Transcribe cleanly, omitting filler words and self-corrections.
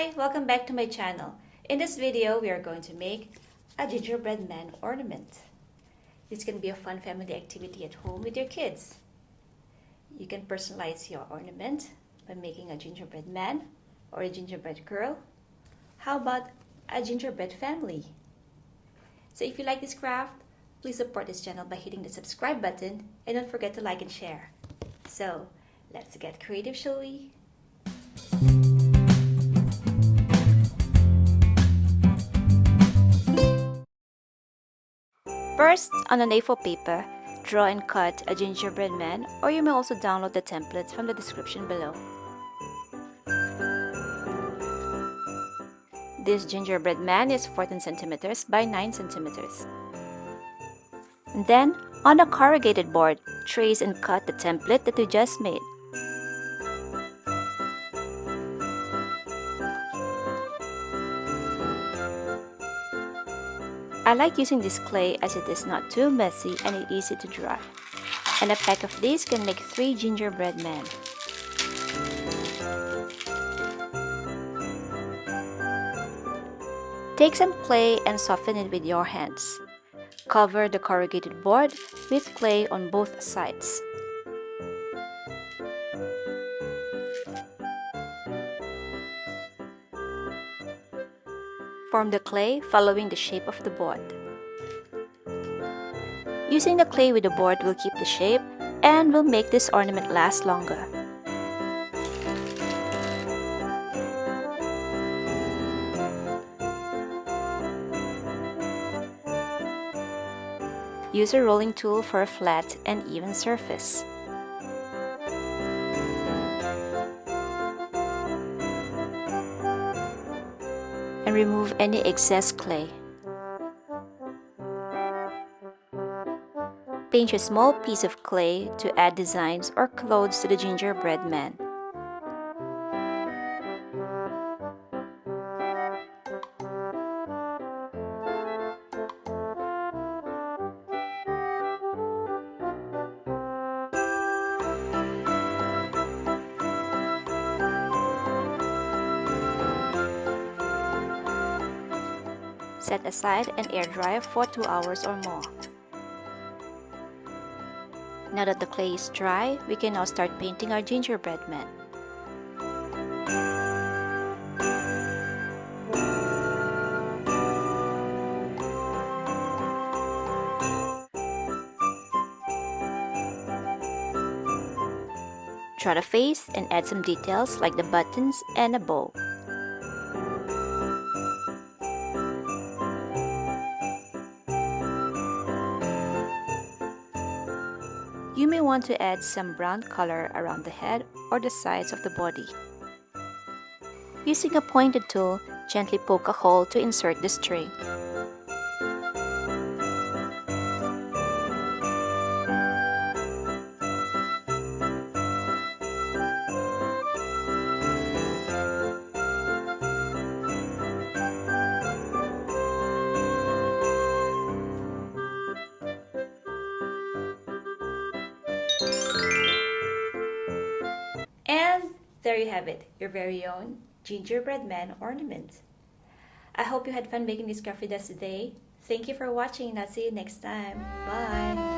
Hi, welcome back to my channel. In this video, we are going to make a gingerbread man ornament. This can be a fun family activity at home with your kids. You can personalize your ornament by making a gingerbread man or a gingerbread girl. How about a gingerbread family? So if you like this craft, please support this channel by hitting the subscribe button and don't forget to like and share. So let's get creative, shall we? First, on an A4 paper, draw and cut a gingerbread man, or you may also download the templates from the description below. This gingerbread man is 14 centimeters by 9 centimeters. And then, on a corrugated board, trace and cut the template that you just made. I like using this clay as it is not too messy and it's easy to dry. And a pack of these can make 3 gingerbread men. Take some clay and soften it with your hands. Cover the corrugated board with clay on both sides. Form the clay following the shape of the board. Using the clay with the board will keep the shape and will make this ornament last longer. Use a rolling tool for a flat and even surface. And remove any excess clay. Pinch a small piece of clay to add designs or clothes to the gingerbread man. Set aside and air dry for 2 hours or more. Now that the clay is dry, we can now start painting our gingerbread man. Draw the face and add some details like the buttons and a bow. You may want to add some brown color around the head or the sides of the body. Using a pointed tool, gently poke a hole to insert the string. And there you have it, your very own gingerbread man ornament. I hope you had fun making this craft with us today. Thank you for watching and I'll see you next time. Bye!